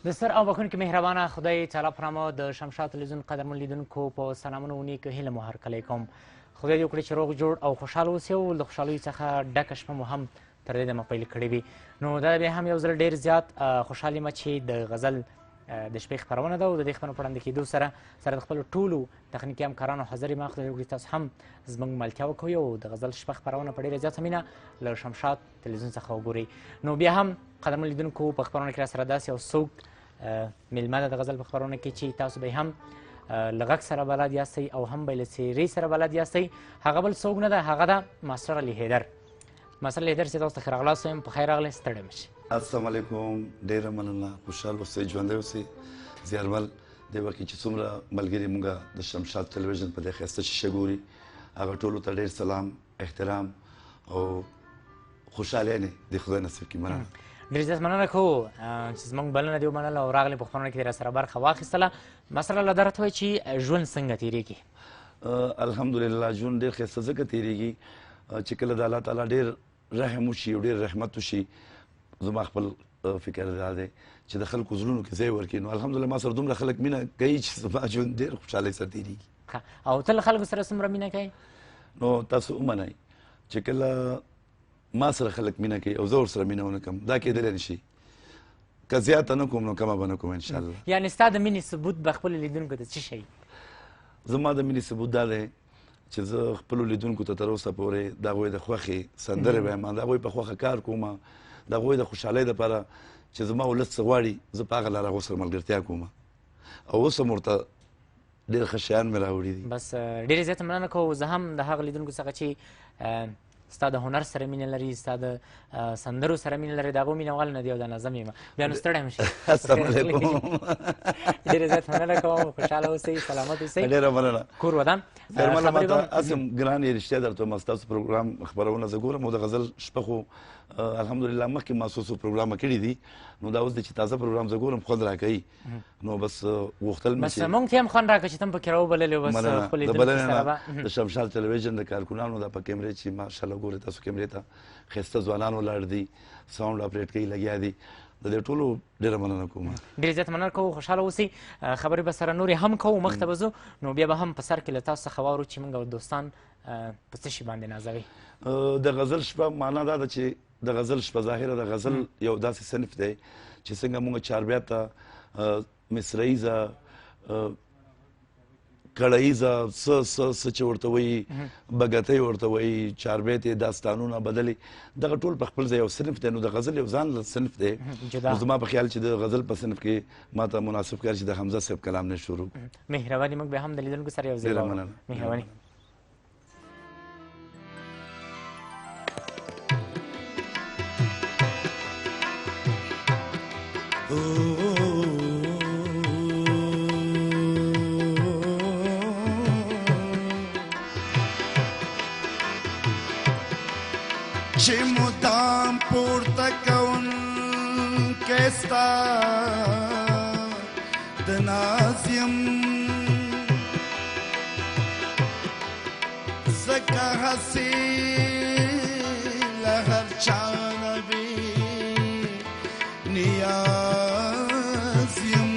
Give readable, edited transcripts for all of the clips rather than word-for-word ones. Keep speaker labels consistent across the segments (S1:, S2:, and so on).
S1: د ستر او بخښونکي مهربانه خدای تعالی په نامه د شمشاد تلویزیون قدرمن لیدونکو په سلامونه او نیکو هیله مو هرکلی کوم. خدای دې وکړي چې روغ جوړ او خوشحاله اوسئ او له خوشحالیو څخه ډکه شپه مو هم تر دې دمه پیل کړې وي. نو دا بیا هم یو ځل ډېر زیات خوشحال یم چې د غزل د شپې خپرونه ده او د دې خپرونې په وړاندې کېدو سره د خپلو ټولو تخنیکي همکارانو حاضر یم. خدای وکړي تاسو هم زموږ ملتیا وکوئ او د غزل شپه خپرونه په ډېره زیاته مینه له شمشاد تلویزیون څخه وګورئ. نو بیا هم قدرمن لیدونکو په خپرونه کې راسره داسې یو څوک میلمه ده د غزل په خپرونه کې چې تاسو به هم له غږ سره بلد یاستئ او هم به له څېرې سره بلد یاستئ. هغه بل څوک نه ده، هغه ده ماسټر علي حیدر. ماسټر علي حیدر چې تاسو ته ښه راغلاست وایم. په خیر راغلی، ستړی مه شئ.
S2: السلام علیکم، ډېره مننه. خوشحال اوسئ، ژوندی اوسئ. زیارمل دې وخت کې چې څومره ملګري مونږه د شمشاد تلویزیون په دې ښایسته شیشه ګوري، هغه ټولو ته ډېر سلام، احترام او خوشحالي د خدای نصیب کړي. مننه.
S1: ډېر زیات مننه کوو چې زموږ بلنه دې ومنله او راغلې په خپرونه کې دې راسره برخه واخیستله. ماسټر الله دا راته وایي چې ژوند څنګه تېرېږي؟
S2: الحمدلله ژوند ډېر ښایسته ځکه تېرېږي چې کله د الله تعالی ډېر رحم وشي او ډېر رحمت وشي. زما خپل فکر دا دی چې د خلکو زړونو کې ځای ورکړي. نو الحمدلله ما سره دومره خلک مینه کوي چې زما ژوند ډېر خوشحالۍ سره تېرېږي.
S1: او ته له خلکو سره څومره مینه کوې؟
S2: نو تاسو ومنئ چې کله ما سره خلک مینه کوي او زه ورسره مینه ونه کړم، دا کېدلی نه شي. که زیاته نه کوم نو کمه به نه کوم انشاءالله.
S1: یعنې ستا د مینې ثبوت به خپلو لیدونکو ته څه شی؟
S2: زما د مینې ثبوت دا دی چې زه خپلو لیدونکو ته تر اوسه پورې د هغوی د خوښې سندرې وایم، د هغوی په خوښه کار کوم، د هغوی د خوشحالۍ دپاره چې زما ولس څه غواړي زه په هغه لاره هغو سره ملګرتیا کوم او اوس هم ورته ډېر ښه شیان مې راوړي دي.
S1: بس ډېرې زیاته مننه کوو. زه هم د هغه لیدونکو څخه چې ستا د هنر سره مینه لري، ستا د سندرو سره مینه لري، د هغو مینهوال نه دی او د نظم یم. بیا نو ستړی مه شئ.
S2: السلام علیکم.
S1: ډېرې زیات مننه کوم. خوشحاله اوسئ، سلامت اوسئ.
S2: ډېره مننه.
S1: کور ودان.
S2: خیرمله ما ته هسې هم ګران یې رښتیا درته وایم، ستاسو پروګرام خپرونه زه ګورم او د غزل شپه خو الحمدلله مخکې ما څو پروګرامه کړي دي. نو دا اوس دی چې تازه پروګرام زه ګورم، خوند راکوي. نو بس غوښتل مې
S1: بس موږ ته هم خوند راکړه چې ته هم پکې راوبللې او بس خپل
S2: د بلنې نه د شمشاد تلویزیون د کارکونانو دا په کیمرې چې ماشاءالله ګورئ تاسو کیمرې ته ښایسته ځوانان ولاړ دي، ساونډ اپریټ کوي، لګیا دي. د دې ټولو ډېره مننه کوم.
S1: ډېر زیات مننه کوو. خوشحاله اوسئ. خبرې به سره نورې هم کوو، مخته به ځو. نو بیا به هم په سر کې له تاسو څخه واورو چې موږ او دوستان په څه شي باندې نازوي.
S2: د غزل شپه معنا دا ده چې د غزل شپه ظاهره د غزل یو داسې صنف دی چې څنګه موږ چاربیاته، مصرعیزه، کړهیزه، څه چې ورته وایي، بګتۍ ورته وایي، چاربیت یې داستانونه بدلې، دغه ټول په خپل ځای یو صنف دی. نو د غزل یو ځان صنف دی. نو زما په خیال چې د غزل په صنف کې ما ته مناسب کار چې د حمزه صاحب کلام نه شروع.
S1: مهرباني. موږ بیا هم د لیدونکو سره یو ځای واورو. مهرباني.
S3: چې مدام پورته کوونکی ستا د ناز یم، ځکه هسې له هر چا نه بې نیاز یم.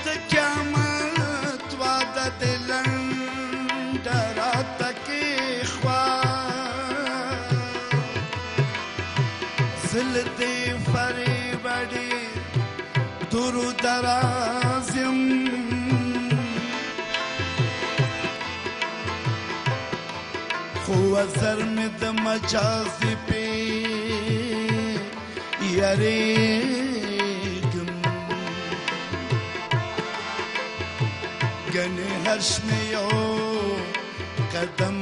S3: د قیامت وعده دې لنډه راته کېښوه، زه له دې فریبه ډېر دور و دراز یم. خو وزر مې د مجاز پې یریږم، ګنې هر شمې یو قدم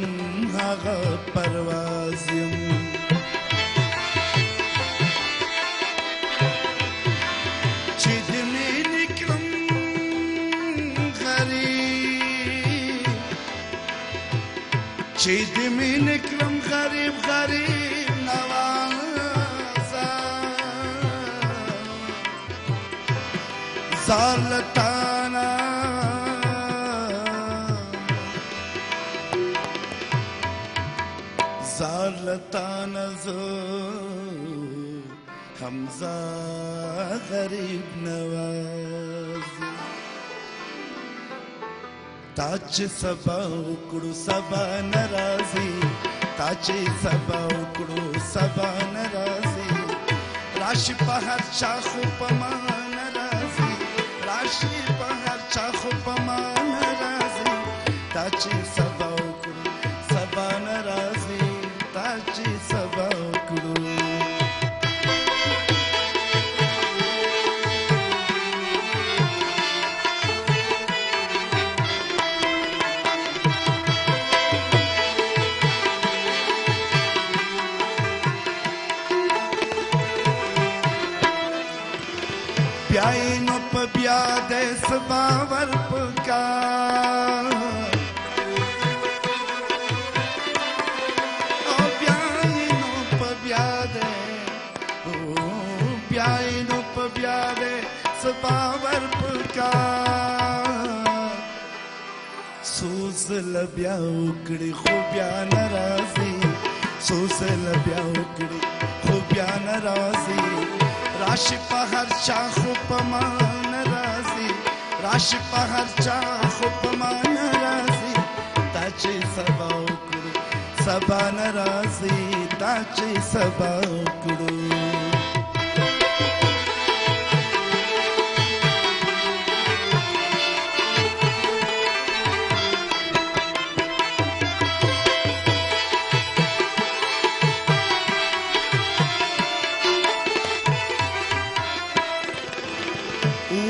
S3: هغه پرواز یم. چې د مینې کړم غریب، چې د مینې کړم غریب غریب نوازه، زار له تانه زار لتانه زه حمزه غریب نواز تا چې سبا وکړو سبا ناراضي تا چې سبا وکړو سبا ناراضي راشي په هر چا خو په ما ناراضي راشي په هر چا خو په ما ناراضي تا چې سبا وکړو سبا ناراضي تا چې سبا وکړو بیائی نو پا بیا دے سباور پکار او بیائی نو پا بیا دے بیائی نو پا بیا دے سباور پکار سوز لبیا اکڑی خو بیا نرازی سوز لبیا اکڑی خو بیا نرازی راشي په هر چا خو په ما ناراضي راشي په هر چا خو په ما ناراضي تا چې سبا وکړو سبا ناراضي تا چې سبا وکړو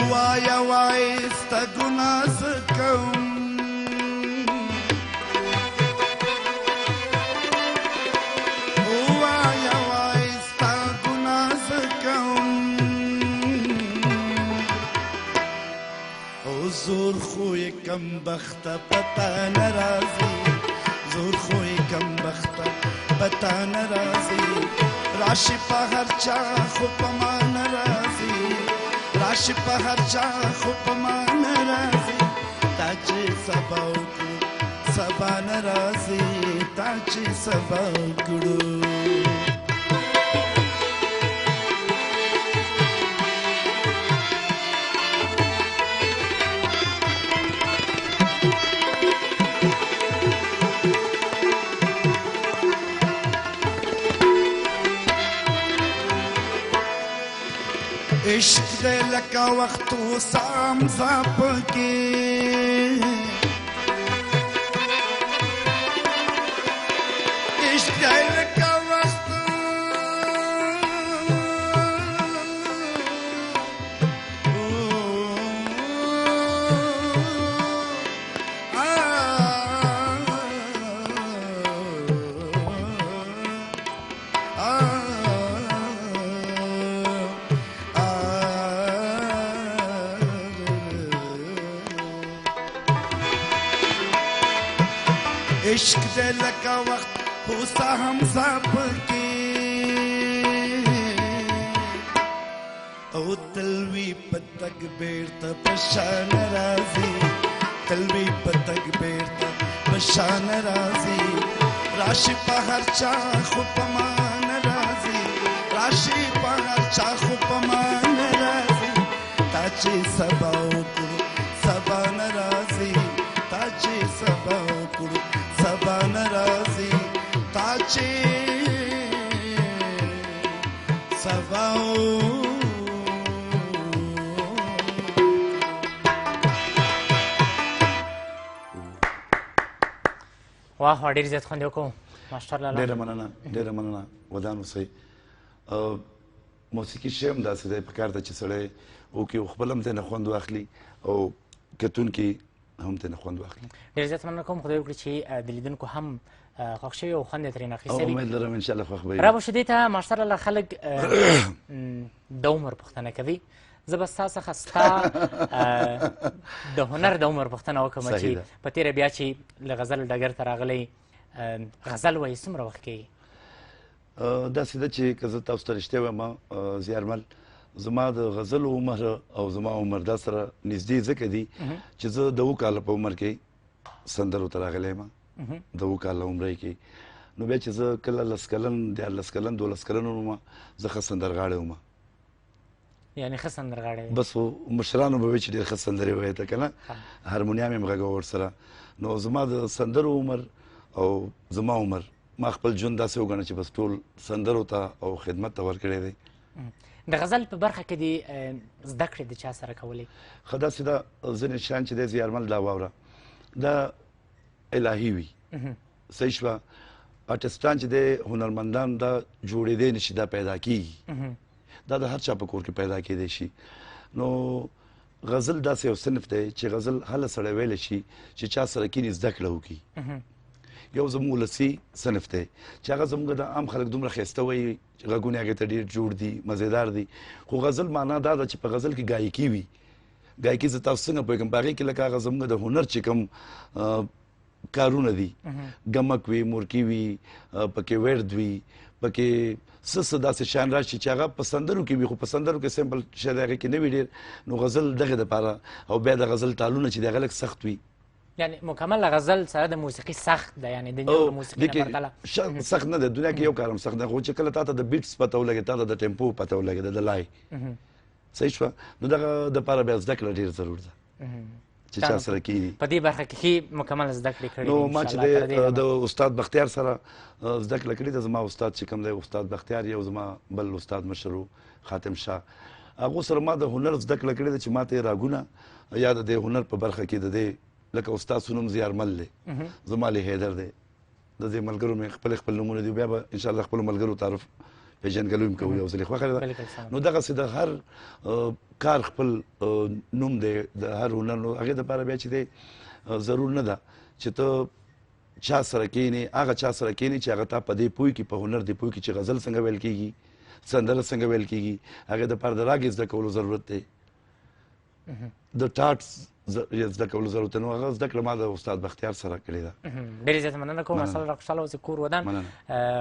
S3: وایا وایستا ګناه څه کوم وایا وایستا ګناه څه کوم او زور خو یې کم بخته پتا ناراضي زور خو یې کم بخته پتا ناراضي راشي په هر چا خو په ما ناراضي راشي په هر چا خو په ما ناراضي تا چې سبا وکړو سبا ناراضي تا چې سبا وکړو عشق دے لکا وقتو سام زاپ کے عشق دے لکا وقتو عشق دے لکا وقت ہوسا ہم سب کے او تلوی پتک بیرتا پشان رازی تلوی پتک بیرتا پشان رازی راشی پا ہر چاخ پمان رازی راشی پا ہر چاخ پمان رازی تاچی سبا اکڑو سبا نرازی تاچی سبا اکڑو سبا نرازی تاچی سبا
S1: واه ډېر زیات خوند یې وکړو ماسټر لالا
S2: ډېره مننه ودان اوسئ موسیقي شی هم داسې دی پکار ده چې سړی وکړي او خپل هم ترېنه خوند واخلي او کتونکي هم ترېنه خوند واخلي
S1: ډېر زیات مننه کوم خدای وکړي چې د لیدونکو هم خوښ شوي او خوند یې ترېنه اخیستی وي
S2: امید لرم انشاءالله خوښ به وي
S1: رابه شو دې ته ماسټر لالا خلک د عمر پوښتنه کوي زه به ستا څخه ستا د هنر د عمر پوښتنه وکړم چې په تېره بیا چې له غزل ډګر ته راغلی غزل وایي څومره وخت کېږي
S2: داسې ده چې که زه تاسو ته رښتیا وایم زیارمل زما د غزلو عمر او زما عمر دا سره نږدې ځکه دي چې زه د 7 کاله په عمر کې سندرو ته راغلی یم د 7 کاله عمر کې نو بیا چې زه کله 10 کلن 11 کلن 12 کلن وم زه ښه سندرغاړی وم.
S1: یعنې ښه سندرغاړی
S2: بس مشرانو به وایي چې ډېر ښه سندرې وایې ته که نه، هارمونیم یې غږوه ورسره. نو زما د سندرو عمر او زما عمر ما خپل ژوند داسې وګڼه چې بس ټول سندرو ته او خدمت ته ورکړی دی.
S1: د غزل په برخه کې دې زده کړې د چا سره کولې؟
S2: ښه داسې ده ځینې شیان چې دی زیارمل دا واوره دا الهي وي، صحیح شوه. آرټسټان چې دی هنرمندان دا جوړېدی نه شي، دا پیدا کېږي، دا د هر چا په کور کې پیدا کېدی شي. نو غزل داسې یو صنف دی چې غزل هله سړی ویلی شي چې چا سره کینې زده کړه وکړي. یو زموږ ولسي صنف دی چې هغه زموږ د عام خلک دومره ښایسته وایي چې غږونه هغې ته ډېر جوړ دي، مزېدار دي. خو غزل معنا دا ده چې په غزل کې ګایکي وي. ګایکي زه تاسو څنګه پوهېږم په هغې کې لکه هغه زموږ د هنر چې کوم کارونه دي، ګمک وي، مورکي وي، پکې ورد وي، پکې څه داسې شیان راشي چې هغه په سندرو کې وي، خو په سندرو کې سمپل شی د هغې کې نه وي ډېر. نو غزل دغې دپاره او بیا د غزل تالونه چې د هغه لږ سخت وي.
S1: یعنې مکمل غزل سره د موسیقي سخت ده، یعنې د نورو موسیقي نه پرتله
S2: سخت نه ده. دنیا کې یو کار هم سخت نه، خو چې کله تا ته د بیټس پته ولګي، تا ته د ټیمپو پته ولګي، د لای صحیح شوه، نو دغه دپاره بیا زده کړه ډېر ضرور ده چې چا سره کینی.
S1: په دې برخه کې مکمل زده کړې کړې.
S2: نو ما چې د استاد بختیار سره زده کړه کړې ده، زما استاد چې کوم دی استاد بختیار، یو زما بل استاد مشر و خاتم شاه، هغو سره ما د هنر زده کړه کړې ده چې ما ته یې راګونه یا د دې هنر په برخه کې د دې لکه استاد سنوم زیارمل دی، زما علي حیدر دی، د دې ملګرو مې خپل نومونه دي، بیا به انشاءالله خپلو ملګرو تعارف پېژندګلوي هم کوو، یو ځلې خوښه ده. نو دغسې د هر کار خپل نوم دی، د هر هنر. نو هغې دپاره بیا چې دی ضرور نه ده چې ته چا سره کښېنې، هغه چا سره کښېنې چې هغه تا په دې پوه کړي، په هنر دې پوه کړي چې غزل څنګه ویل کېږي، سندره څنګه ویل کېږي. هغې دپاره د راګ زده کولو ضرورت دی، د ټاټ زده کولو ضرورت دی. نو هغه زده کړه ما د استاد بختیار سره کړې ده.
S1: ډېرې زیاته مننه کوم. اصل را خوشحاله اوسې، کور ودان.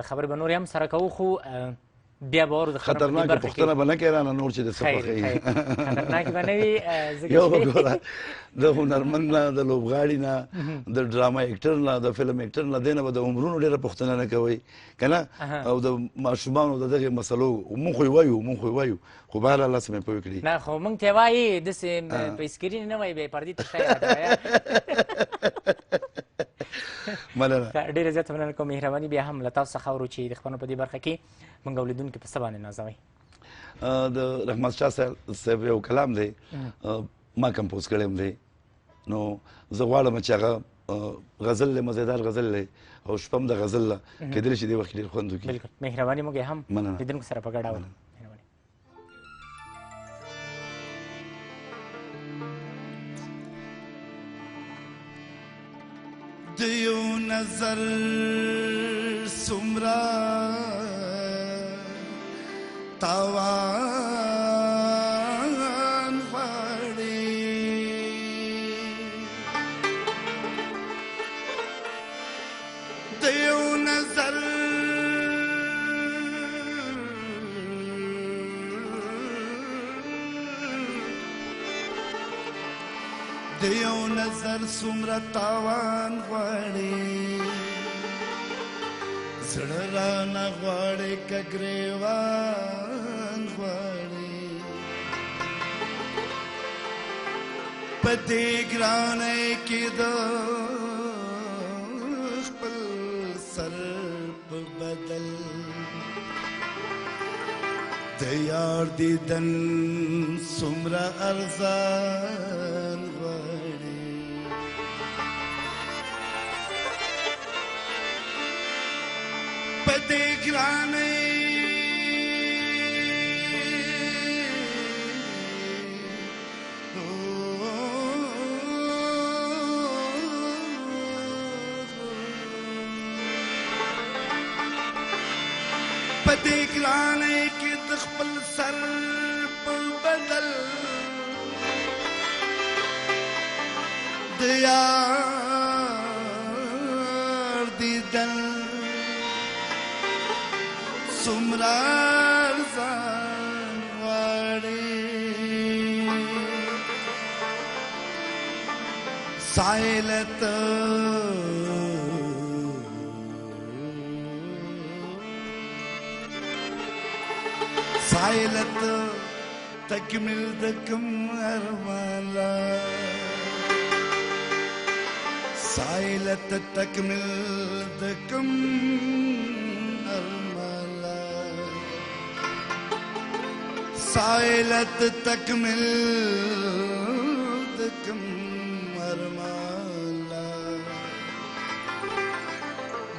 S1: خبرې به نورې هم سره کوو، خو بیا به د
S2: خطرناکه پوښتنه به نه کوې رانه نور چې د څه خوښوي.
S1: خطرناکې به نه وي.
S2: یو به ګوره د هنرمند نه، د لوبغاړي نه، د ډراما اکټر نه، د فلم اکټر نه، دې نه به د عمرونو ډېره پوښتنه نه کوئ که نه، او د ماشومانو د دغې مسلو مونږ خو یې وایو، خو بهرحال الله څه مې پوه کړي.
S1: نه خو مونږ ته یې وایي، داسې په سکرین نه وایي، بیا یې پردې ته شی راته وایه.
S2: مننه.
S1: ډېره زیاته مننه کوم. مهرباني بیا هم له تاسو څخه اورو چې د خپرونو په دې برخه کې مونږ اورېدونکي په څه باندې نازوئ.
S2: د رحمت شاه صاحب یو کلام دی، ما کمپوز کړی هم دی. نو زه غواړم چې هغه غزل دی، مزېدار غزل دی، او شپه هم د غزل ده، کېدلی شي دې وخت کې ډېر خوند وکړي.
S1: بلکل مهرباني موږ یې هم
S2: مننه.
S1: لیدونکو سره په ګډه اورو.
S3: د یو نظر څومره تاوان غواړي، د یو نظر د یو نظر څومره تاوان غواړي، زړه رانه غواړي که ګریوان غواړي، په دې ګرانۍ کې د خپل سر په بدل د یار دیدن څومره ارزان غواړي، په دې ګرانۍ په دې ګرانۍ کې د خپل سر په بدل د یار دیدن څومره ارزان غواړي، سایل ته سایلت تکمل د کوم ارمالا سایلت تکمل د کوم ارمالا سایلت تکمل د کوم ارمالا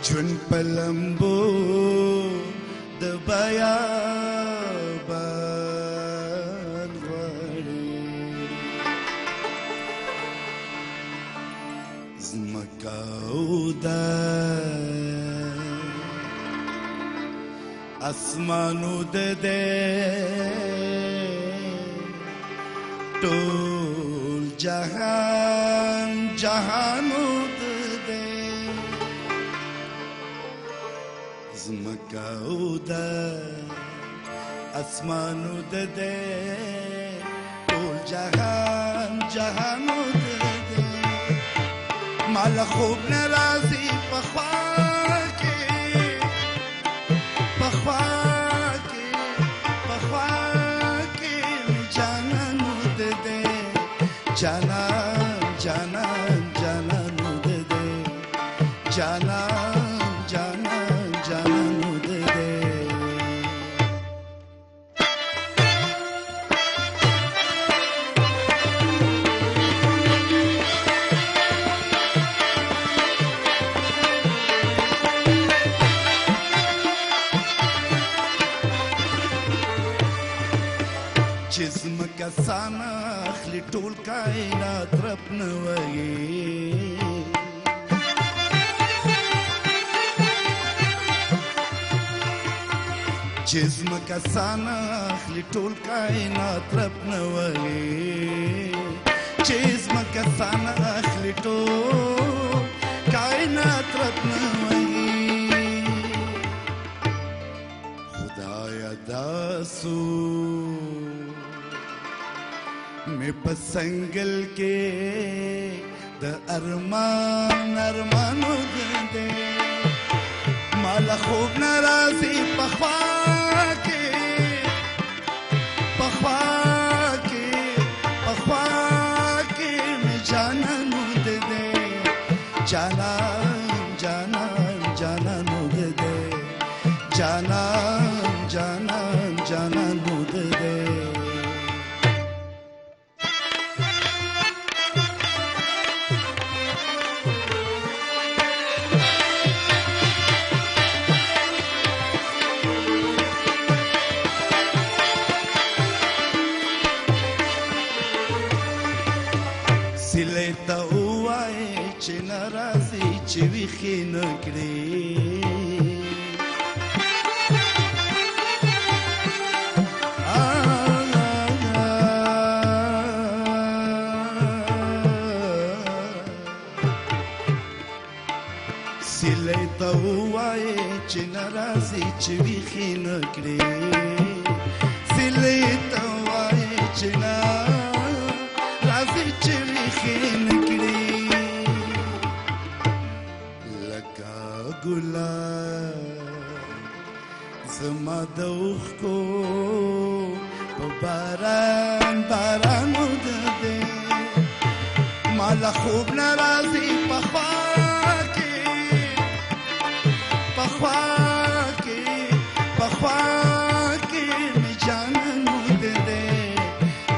S3: جون پلمبو د بیا زمکاودا اسمانو د ټول جهان جهانو د زمکاودا اسمانو د ټول جهان جهانو د مال خوب ناراضي پخوا کې جانانو د دې جانان جانان جانانو د دې جانان جانان جانانو د دې جسم کسان اخلي ټول کائنات رب نه وایي جسم کسان اخلي ټول کائنات رب نه وایي جسم کسان اخلي ټول کائنات رب نه وایي خدایا داسو میں پسنگل کے د ارمان ارمانو دے مالا خوب ناراضی پخوا کے میں جانانو دے جانان جانان جانانو دے جانان جانان جانانو دے سیلې ته ووایې چې ناراضي چې ویښې نه کړې سیلې ته ووایې چې ناراضي چې ویښې نه کړې سیلې ته ووایې چې ناراضي چې ویښې نه کړې لکه ګلاب زما د اوښکو په باران باران ودرېدې مالا خوب ناراضي پخوا کې مې جانانو دې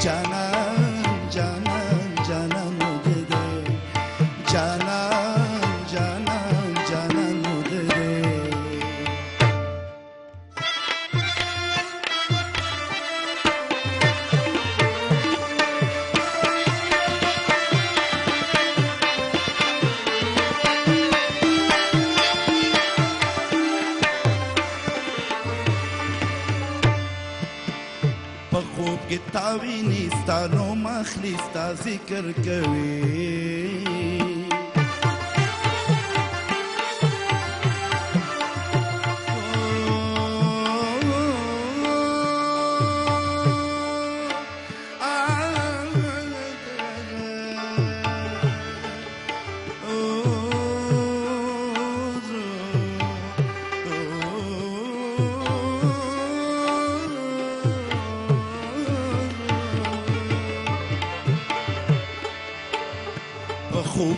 S3: جانان جانان جانانو دې جانان جانان جانانو دې خوب کې تاویني ستا نوم اخلي ستا ذکر کوي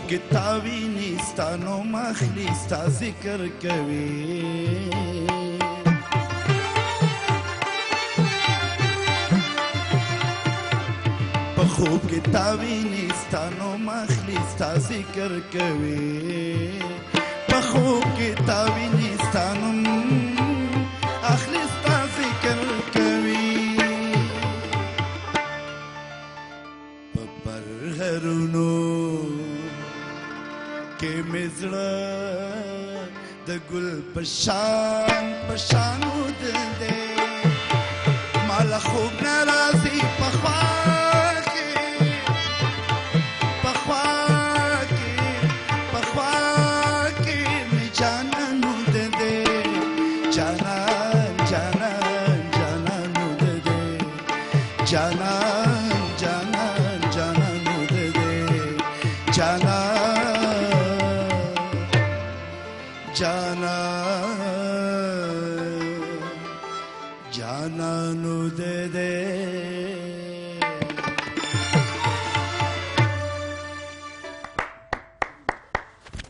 S3: کې تاویني ستا نوم اخلي ستا ذکر کوي په خوب کې تاویني ستا نوم اخلي ستا ذکر کوي په خوب کې تاویني ستا نوم اخلي ستا ذکر کوي په برهرونو کې مې زړه د ګل په شان ودل دی ماله خوب نه راځي په خوا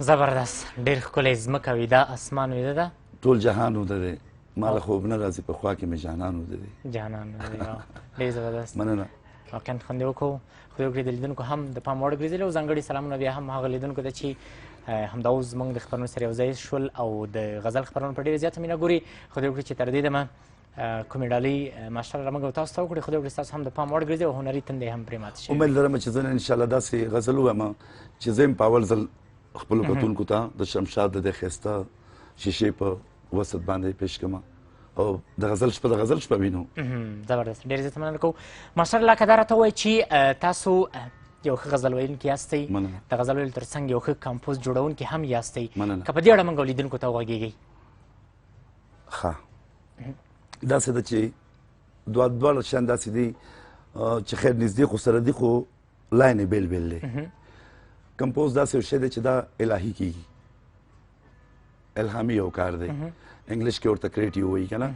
S1: زبردست ډېر ښکلی ځمکه ویده اسمان ویده ده
S2: ټول جهان وده دی ما له خوب نه راځي په خوا کې مې جانان وده دی
S1: جانان وده دی ډېر زبردست
S2: مننه
S1: واقعا خوند یې وکړو خدای وکړي د لیدونکو هم د پام وړ ګرځېدلي او ځانګړي سلامونه بیا هم هغه لیدونکو ته چې همدا اوس زموږ د خپرونو سره یو ځای شول او د غزل خپرونه په ډېره زیاته مینه ګوري خدای وکړي چې تر دې دمه کومې ډالۍ ماشاءالله موږ او تاسو ته وکړي خدای وکړي ستاسو هم د پام وړ ګرځي او هنري تندې هم پرې ماته شي
S2: امید لرم چې زه نن انشاءالله داسې غزل ووایم چې زه یم په اول ځل خپلو کتونکو ته د شمشاد د دې ښایسته شیشې په وسط باندې پیش کړم او د غزل شپه وینو
S1: زبردست ډېر زیاته مننه کوو ماشاءالله که دا راته ووایي چې تاسو یو ښه غزل ویونکي یاستئ د غزل ویلو تر څنګ یو ښه کمپوز جوړونکي هم یاستئ که په دې اړه موږ لیدونکو ته وغږېږئ
S2: ښه داسې ده چې دواړه شیان داسې دي چې خیر نږدې خو سره دي خو لاین یې بیل بیل دی کمپوز داسې یو شی دی چې دا الهي کېږي الهامي یو کار دی انګلیش کې ورته کریټیو وایي که نه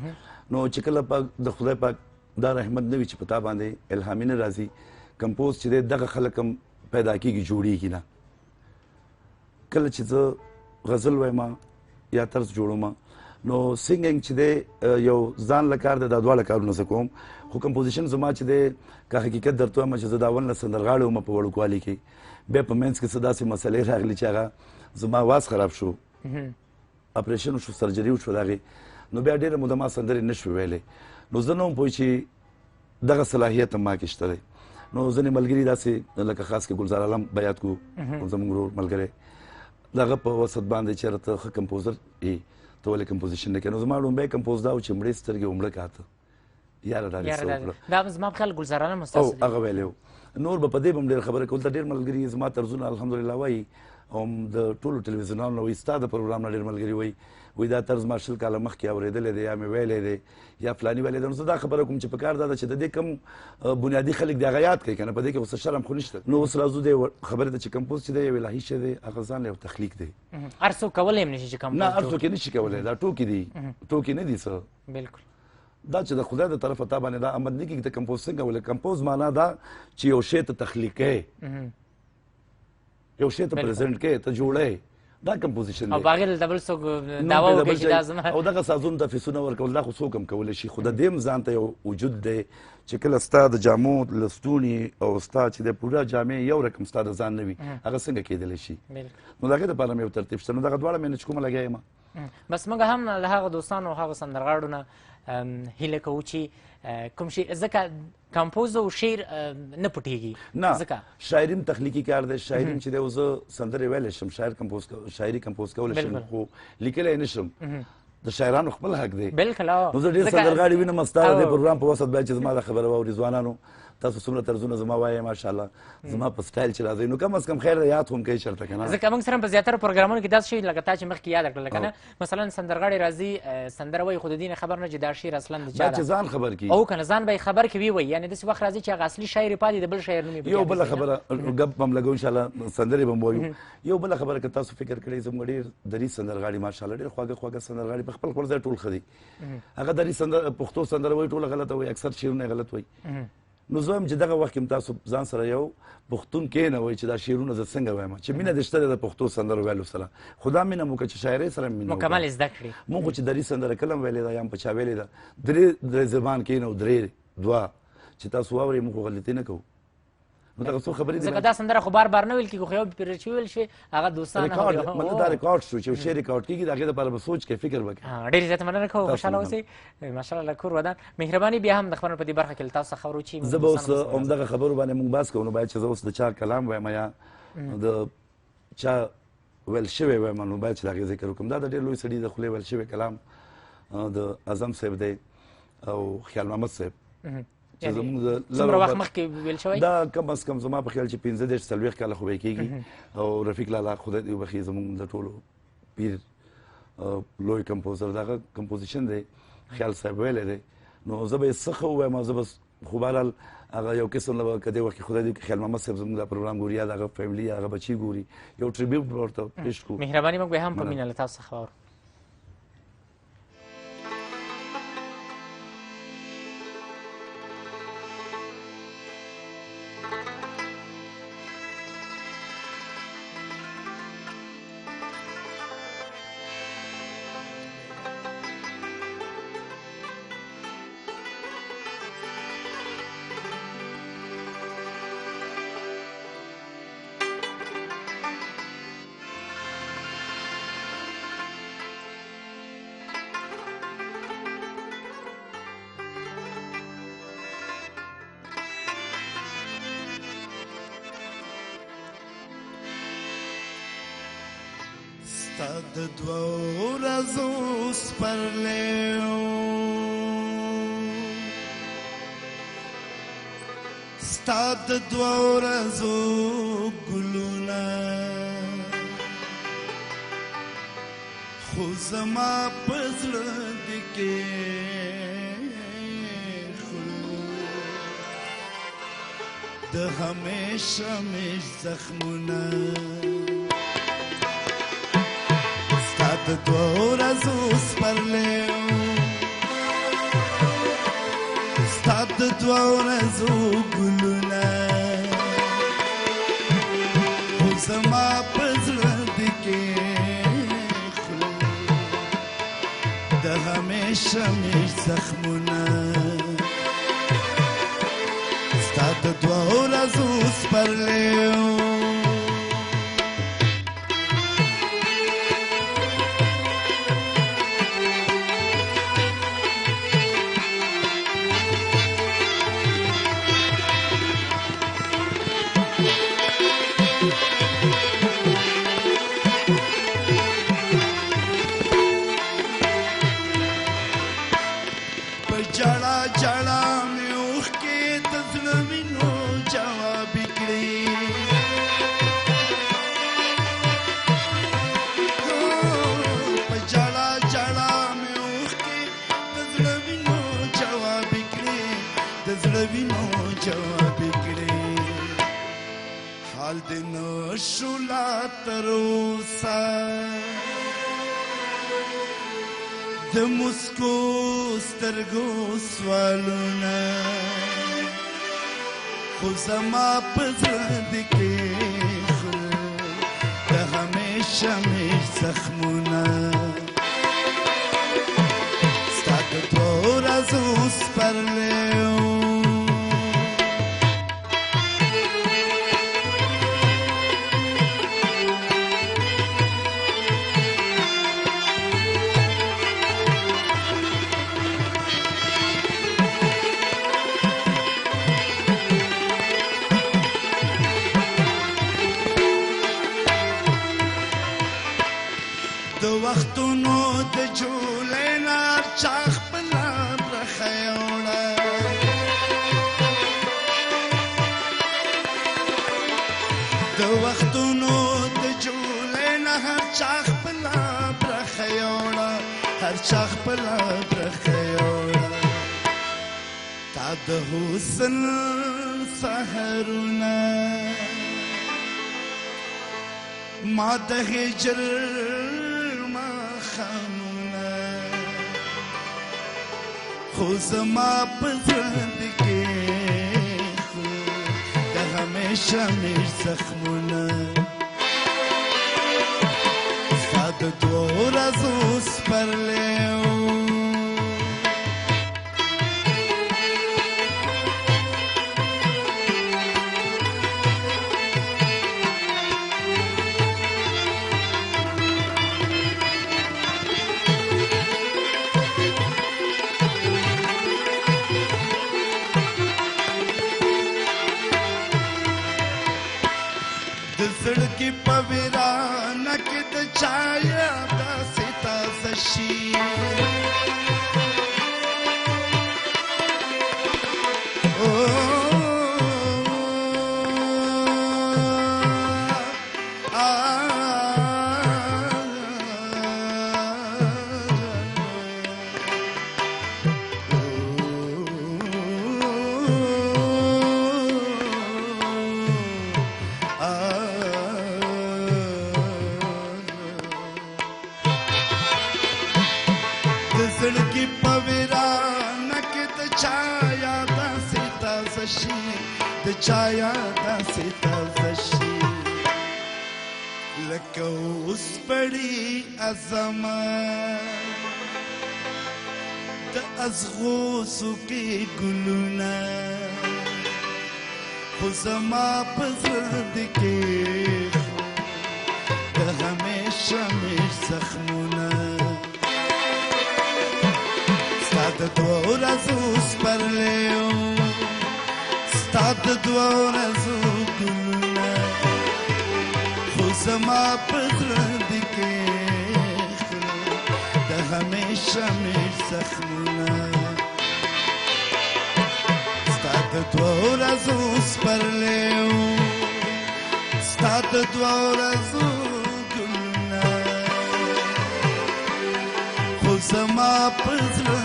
S2: نو چې کله د خدای پاک دا رحمت نه وي چې په تا باندې الهامي نه راځي کمپوز چې دی دغه خلک هم پیدا کېږي جوړېږي نه کله چې زه غزل وایم یا طرز جوړوم نو سنګینګ چې دی یو ځان له کار دی دا دواړه کارونه زه کوم خو کمپوزیشن زما چې دی که حقیقت درته وایم چې زه د اول نه سندرغاړی وم په وړوکوالي کې بیا په منځ کې څه داسې مسلې راغلي چې هغه زما اواز خراب شو اپریشن وشو سرجري وشو د هغې نو بیا ډېره موده ما سندرې نه شوې ویلی نو زه نه وم پوه چې دغه صلاحیت هم ما کې شته دی نو ځینې ملګري داسې لکه خاص کې ګلزار عالم به یاد کړو زموږ ورور ملګری د هغه په وسط باندې چېرې ته ښه کمپوزر یې ته ولې کمپوزیشن نه کوې نو زما لومبی کمپوز دا و چې مړې سترګې ومړه کاته یاره دا دې څه وکړه
S1: دا زما په خیال ګلزار عالم هم ستاسو دی
S2: هغه ویلی و نور به په دې به هم ډېر خبره کول ته ډېر ملګري زما طرزونه الحمدلله وایي او د ټولو ټلویزیونانو وایي ستا د پروګرام نه ډېر ملګري وایي وایي دا طرز ما 20 کاله مخکې اورېدلی دی یا مې ویلی دی یا فلاني ویلی دی نو زه دا خبره کوم چې په کار دا ده چې د دې کم بنیادي خلک دی هغه یاد کوي که نه په دې کې خو څه شرم خو نشته نو اوس راځو دې خبرې ته چې کمپوز چې دی یو الهي شی دی هغه ځان یو تخلیق دی
S1: هر څوک کولی هم نشي چې کمپوز
S2: نه هر څوک یې نشي کولی دا ټوکې دي ټوکې نه دي څه
S1: بلکل
S2: دا چې د خدای د طرفه تا باندې دا امر نه کېږي ته کمپوز څنګه ولی کمپوز معنا دا چې یو شی ته تخلیق کوې یو شی ته پرزنټ کوې ته جوړی دا کمپوزیشن دی
S1: او په هغې له بل څوک دعوه وکړي چې دا زما
S2: او دغه سازونو ته فیسونه ورکول دا خو څوک هم کولی شي خو د دې هم ځان ته یو وجود دی چې کله ستا د جامو لستوني او ستا چې د پوره جامې یو رقم ستا د ځان نه وي هغه څنګه کېدلی شي نو د هغې دپاره مې یو ترتیب شته نو دغه دواړه مې نه چې کومه لګیا یم
S1: بس موږ هم له هغه دوستانو او هغه سندرغاړو نه هیله کوو چې کوم شي ځکه کمپوز او شعر نه پټېږي
S2: نه شاعري هم تخلیقي کار دی شاعري هم چې دی اوس زه سندرې ویلی شم شاعري کمپوز کولی شم خو لیکلی نه شم د شاعرانو خپل حق دی
S1: بلکل
S2: نو زه ډېر سندرغاړي وینم ستا د دې پروګرام په وسط باید چې زما دا خبره واوري ځوانانو تاسو څومره طرزونه زما وایي ماشاءالله زما په سټایل چې راځئ نو کم از کم خیر دی یاد خو هم کوي چېرته که نه
S1: ځکه موږ سره په زیاتره پروګرامونو کې داسې شي لکه تا چې مخکې یاده کړله که نه مثلا سندرغاړی راځي سندره وایي خو د دې نه خبر نه چې دا شعر اصلا د چا
S2: دا چې ځان خبر کړي
S1: او که نه ځان به یې خبر کوي وایي یعنې داسې وخت راځي چې هغه اصلي شاعر یې پاتې د بل شاعر نوم یې
S2: یو بله خبره ګپ به هم لګو انشاءالله سندرې به هم وایو یو بله خبره که تاسو فکر کړئ زموږ ډېر دریځ سندرغاړي ماشاءالله ډېر خواږه خواږه سندرغاړي په خپل خپل ځای ټول ښه دي هغه دریځ پښتو سندره وایي ټوله غلطه وایي اکثر شعرونه یې غلط وایي نو زه وایم چې دغه وخت کې هم تاسو ځان سره یو پښتون کښېنوئ چې دا شعرونه زه څنګه وایم چې مینه دې شته ده د پښتو سندرو ویلو سره خو دا مینه مو که چې شاعرۍ سره مینه
S1: مکمل زده کړي
S2: مونږ خو چې دري سندره کله هم ویلې ده یا هم په چا ویلې ده درې زبان کښېنو درې دوه چې تاسو واورئ مونږ خو غلطي نه کوو نو دغه څو خبرې دي
S1: ځکه دا سندره خو بار بار نه ویل کېږي خو یو پرې چې ویل شي هغه دوستانه
S2: مطلب دا ریکارډ شو چې یو شی ریکارډ کېږي د هغې دپاره به سوچ کوې فکر به کوې
S1: ډېرې زیاته مننه کوو خوشحاله اوسئ ماشاءالله له کور ودان مهرباني بیا هم د خبرونو په دې برخه کې له تاسو څخه ورو چې
S2: زه به اوس همدغه خبرو باندې مونږ بحث کوو نو باید چې زه اوس د چا کلام وایم یا د چا ویل شوی وایم نو باید چې د هغې ذکر وکړم دا د ډېر لوی سړي د خولې ویل شوی کلام د اعظم صاحب دی او خیال محمد صاحب چې زموږ
S1: څومره وخت مخکې ویل شوی
S2: دا کم از کم زما په خیال چې 15 څلوېښت کاله خو به یې کېږي او رفیق لالا خدای دې وبخښي زموږ د ټولو پیر لوی کمپوزر دغه کمپوزیشن دی خیال صاحب ویلی دی نو زه به یې څه ښه ووایم زه بس خو بهرحال هغه یو قسم له که دې وخت کې خدای دې خیال محمد صاحب زموږ دا پروګرام ګوري یا د هغه فیملي یا هغه بچي ګوري یو ټریبیوټ به ورته پیش کړو
S1: مهرباني موږ به هم په مینه له تاسو څخه واورو
S3: ستا د دوو ورځو سپرلی ستا د دوو ورځو ګلونه خو زما په زړه دې کېښلو د همیشه مې زخمونه د دوو ورځو سپرلی ستا د دوو ورځو ګلونه خو زما په زړه دې کېښلو د همیشه مې زخمونه ستا د دوو ورځو سپرلی حال دې نشو لا تر اوسه د مسکو سترګو سوالونه خو زما په زړه دې کېښلو د همیشه مې زخمونه ستا د دوو ورځو سپرلی د وختونو د جولۍ نه هر چا خپله برخه یوړه د وختونو د جولۍ نه هر چا خپله برخه یوړه هر چا خپله برخه یوړه تا د حسن سحرونه ما د هجر خانونه خو زما په زړه دې همیشه میر زخمونه ستا د دوو ورځو سپرلی زړګي په ویرانه کې د چا یاد داسې تازه شي زړګي په ویرانه کې د چا یاد داسې تازه شي د چا یاد داسې تازه شي لکه اوس پړي ازما د ازغوسو کې ګلونه خو زما په زړه کې د همیشه میر زخمونه ستا د دوو ورځو سپرلی ستا د دوو ورځو ګلونه خو زما په زړه کې د همیشه میر زخمونه ستا د دوو ورځو سپرلی ستا د دوو ورځو ګلونه خو زما په زړه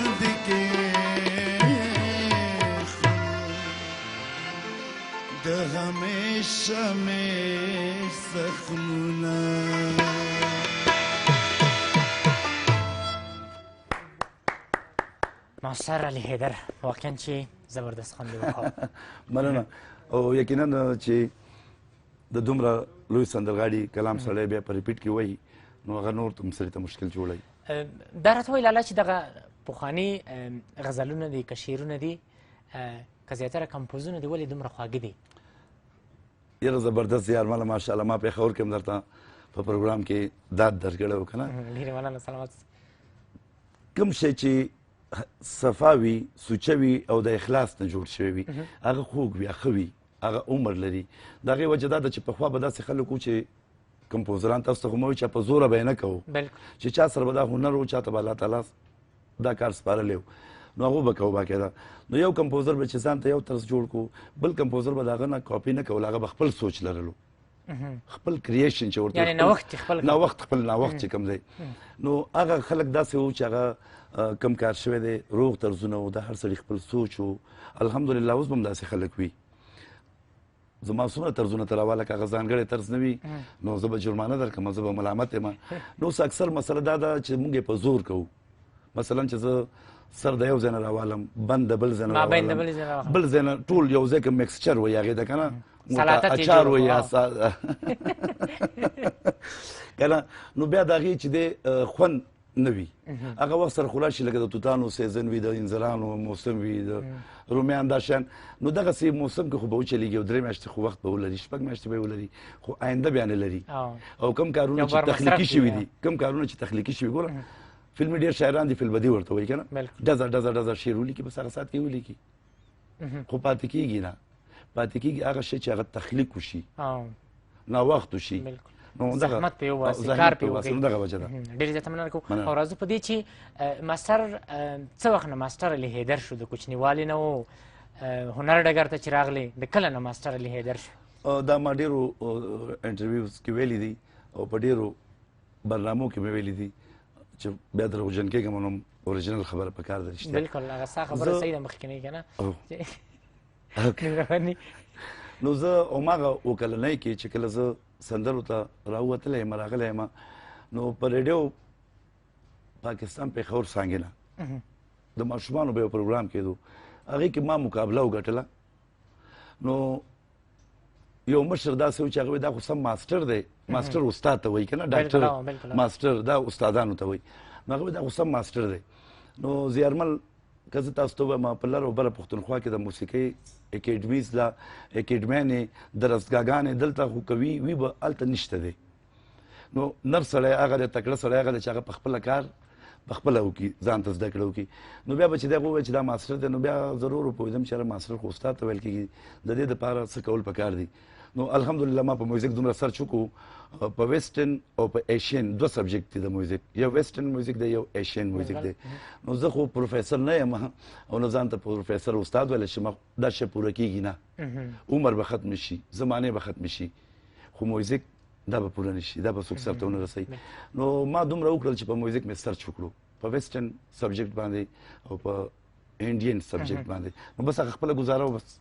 S3: د همیشه میر زخمونه
S1: ناصر علي حیدر واقعا چې زبردست خوند وکړ
S2: مننه او یقینا چې د دومره لوی سندرغاړي کلام سړی بیا په ریپیټ کې وایي نو هغه نور ته سړي ته مشکل جوړوي
S1: دا راته وایي لاله چې دغه پخواني غزلونه دي که شعرونه دي که زیاتره کمپوزونه دي ولې دومره خواږه دي
S2: یاره زبردست یار ماله ماشاءالله ما پېښور کې هم درته په پروګرام کې داد درکړی و که نه
S1: ډېرې مننه سلامت
S2: کوم شی چې صفا وي سوچه وي او د اخلاص نه جوړ شوی وي هغه خوږ وي ښه وي هغه عمر لري د هغې وجه دا ده چې پخوا به داسې خلک وو چې کمپوزران تاسو ته خو مه وایي چې په زوره به یې نه کوو چې چا سره به دا هنر و چا ته به الله تعالی دا کار سپارلی و نو هغو به کوو باقاعده نو یو کمپوزر به چې ځان ته یو طرز جوړ کړو بل کمپوزر به د هغه نه کاپي نه کول هغه به خپل سوچ لرلو خپل کریشن چې ورته
S1: نوښت
S2: چې کوم دی نو هغه خلک داسې وو چې هغه کم کار شوی دی روغ طرزونه و د هر سړي خپل سوچ و الحمدلله اوس به هم داسې خلک وي زما څومره طرزونه ته راواله که هغه ځانګړی طرز نه وي نو زه به جرمانه درکړم زه به ملامت یم نو اوس اکثر مسله دا ده چې موږ یې په زور کوو مثلا چې زه سر د یو ځای نه راوالم بند د بل ځای نه راوالم بل ځای نه ټول یو ځای کې مکسچر وایي هغې ته که نه اچار وایي که نه نو بیا د هغې چې دی خوند نه وي هغه وخت سره خو راشي لکه د توتانو سیزن وي د انځرانو موسم وي د رومیان دا شیان نو دغسې موسم کې خو به وچلېږي او 3 میاشتې خو وخت به ولري 6 میاشتې به یې ولري خو آینده بیا نه لري او کوم کارونه چې تخلیقي شوي دي تخلیقي شوي ګوره فلمي ډېر شاعران دي فلبدي ورته وایي که نه ډزه شعر ولیکي بس هغه ساعت کې ولیکي خو پاتې کېږي نه پاتې کېږي هغه شی چې هغه تخلیق وشي ناوخت وشي
S1: زحمت پې وباسي کار پې وکړي
S2: دغه وجه ده
S1: ډېرې زیاته مننه کوو او راځو په دې چې ماسټر څه وخت نه ماسټر علي حیدر شو د کوچنیوالي نه و هنر ډګر ته چې راغلی د کله نه ماسټر علي حیدر شو
S2: دا ما ډېرو انټرویوز کې ویلي دي او په ډېرو برنامو کې مې ویلي دي چې بیا دروغجن کېږم نو اوریجنل خبره پکار ده رښتیا
S1: بلکل هغه ستا خبره صحیح ده مخکینۍ که نه
S2: نو زه هماغه وکلنۍ کې چې کله زه سندرو ته راووتلی یم راغلی یم نو په ریډیو پاکستان پېښور څانګې نه د ماشومانو به یو پروګرام کېدو هغې کې ما مقابله وګټله نو یو مشر داسې و چې هغه وایي دا خو سم ماسټر دی ماسټر استاد ته وایي که نه ډاکټر ماسټر دا استادانو ته وایي نو هغه وایي دا خو سم ماسټر دی نو زیارمل که زه تاسو ته ووایم په لر او بره پښتونخوا کې د موسیقۍ اکیډمیز دا اکیډمیانې درسګاګانې دلته خو کوي وي به هلته نشته دی نو نر سړی هغه دی تکړه سړی هغه دی چې هغه په خپله کار په خپله وکړي ځان ته زده کړه وکړي نو بیا به چې دی هغه ووایي چې دا ماسټر دی نو بیا ضرور وپوهېدم چې یاره ماسټر خو استاد ته ویل کېږي د دې دپاره څه کول پکار دي نو الحمدلله ما په میوزیک دومره سرچ وکړو په ویسټرن او په ایشین دوه سبجیکټ دي د میوزیک یو ویسټرن میوزیک دی یو ایشین میوزیک دی نو زه خو پروفیسر نه یم او نه ځان ته پروفیسر استاد ویلی شم دا شی پوره کېږي نه عمر به ختم شي زمانې به ختم شي خو میوزیک دا به پوره نه شي دا به څوک سرته ونه رسوي نو ما دومره وکړل چې په میوزیک مې سرچ وکړو په ویسټرن سبجیکټ باندې او په انډین سبجیکټ باندې نو بس هغه خپله ګزاره بس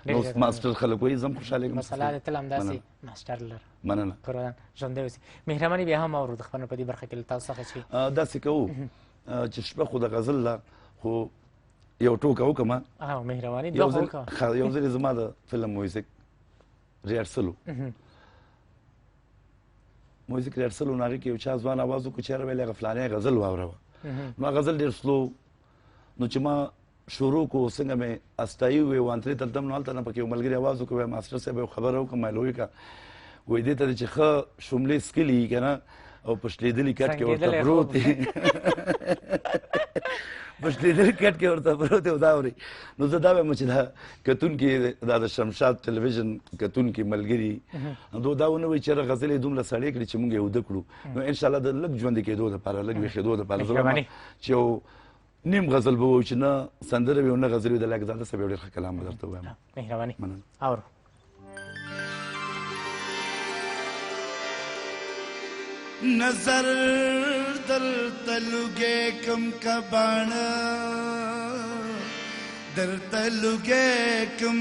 S2: نو ماسټر خلک وایي زه هم خوشحاله یم
S1: مسله دې تل همداسې ماسټر لر
S2: مننه
S1: قربان ژوندی اوسې مهرباني بیا هم اورو د خبرو په دې برخه کې له تاسو څخه چې
S2: داسې کوو چې شپه خو د غزل له خو یو ټوکه وکړم
S1: مهرباني دوه وکړه
S2: یو ځل زما د فلم میوزیک ریهرسل و میوزیک ریهرسل و نو هغې کې یو چا ځوان اواز وکړو چې یاره ویل هغه فلانی غزل واوروه نو هغه غزل ډېر سلو نو چې ما شروع کو څنګه مې استایي وې وانترې ته تلم نو هلته نه پکې یو ملګري اواز وکړو وایي ماسټر صاحب یو خبره وکړم ما لوی کا وایي دې ته چې ښه شملې سکلي که نه او په شلېدلي کټ کې ورته پروت په شلېدلي کټ کې ورته پروت او دا اوري نو زه دا وایم چې دا کتونکي دا د شمشاد ټلویزیون کتونکي ملګري نو دا ونه وایي چې یاره غزل یې دومره سړې کړي چې مونږ یې وده کړو نو انشاءالله د لږ ژوندي کېدو دپاره لږ ویښېدو دپاره زه چې یو نیم غزل به وو چې نه سندره وي او نه غزل وي د لاکزاده صاحب یو ډېر ښه کلام به درته ووایم
S1: مهرباني اورو
S3: نظر درته لوګې کم کباڼه درته لوګې کم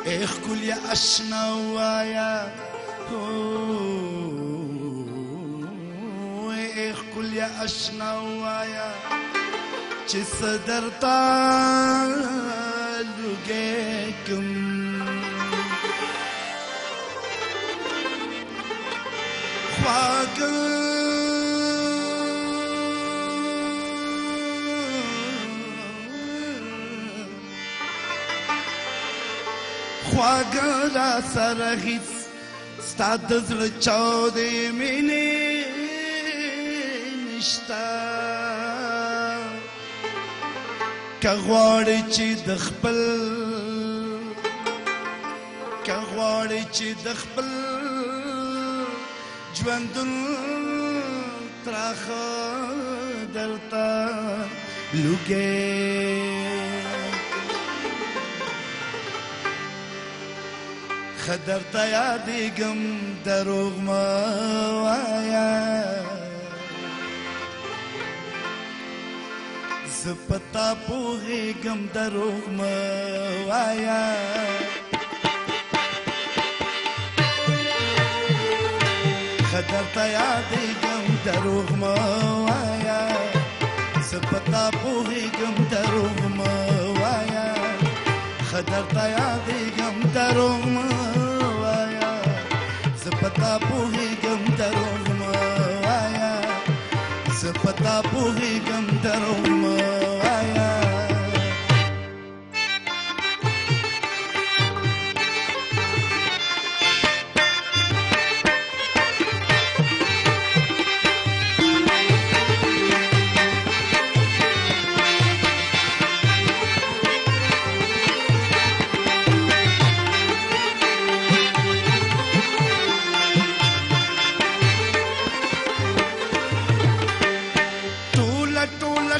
S3: ای ښکليه اشنا ووایه ښکليه اشنا ووایه چې څه درته لوګې کم خواږه خواږه را سره هیڅ ستا د زړه چاودې مینې نشته که غواړې چې د خپل ژوندون تراخه درته لوګې ښه درته یادېږم دروغ مه وایه زه په تا پوهېږم دروغ مه وایه ښه درته یادېږم دروغ مه وایه زه په تا پوهېږم دروغ مه وایه ښه درته یادېږم دروغ مه وایه زه په تا پوهېږم دروغ مه وایه زه په تا پوهېږم دروغ مه وایه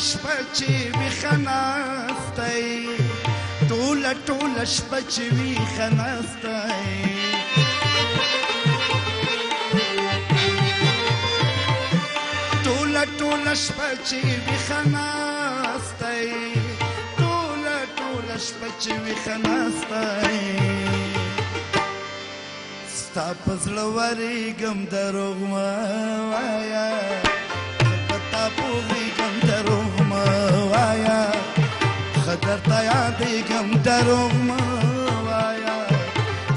S3: شپه چې ویښه ناستی ټوله شپه چې ویښه ناستی ټوله شپه چې ویښه ناستی ټوله شپه چې ویښه ناستی ستا په زړه ورېږم دروغ مه وایه زه په تا پوهېږم دروغ مه وایه ښه درته یادېږم دروغ مه وایه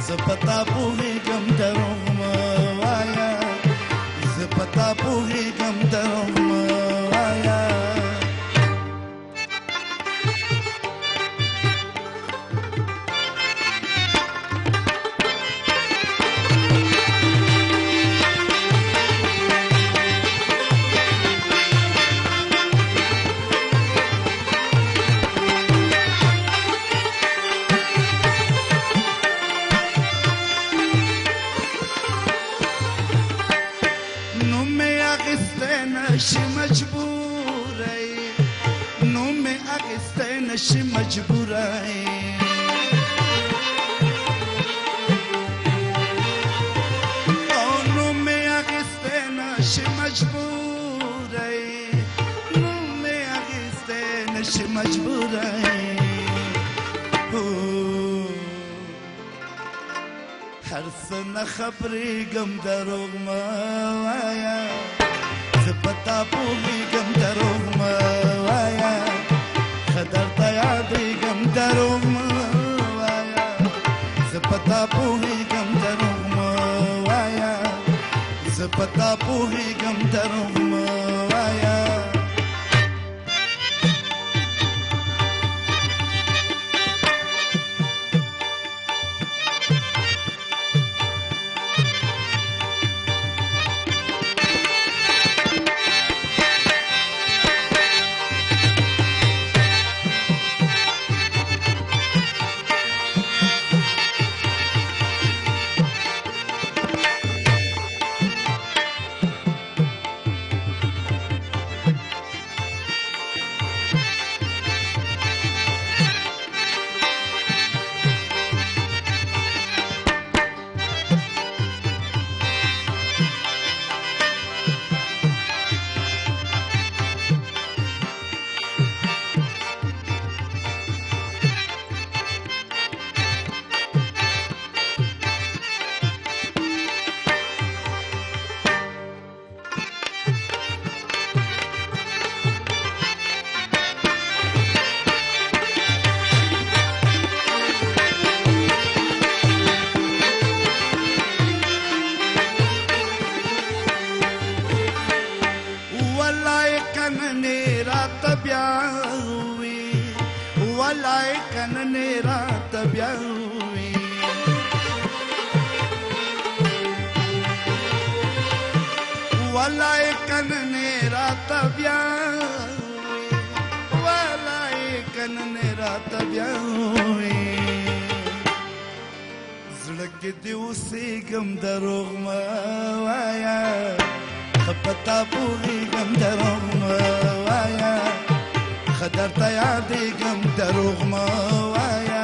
S3: زه په تا پوهېږم دروغ مه وایه زه په تا پوهېږم دروغ مه وایه نشي مجبورای نو می اخسته نشي مجبورای او نو می اخسته نشي مجبورای نو می اخسته نشي مجبورای هر څه نه خبرېږم دروغ مه وایه زه په تا پوهېږم دروغ مه وایه ښه درته یادېږم دروغ مه وایه زه په تا پوهېږم دروغ مه وایه زه په تا پوهېږم دروغ مه وایه زړه کې دې اوسېږم دروغ مه وایه ښه په تا پوهېږم دروغ مه وایه ښه درته یادېږم دروغ مه وایه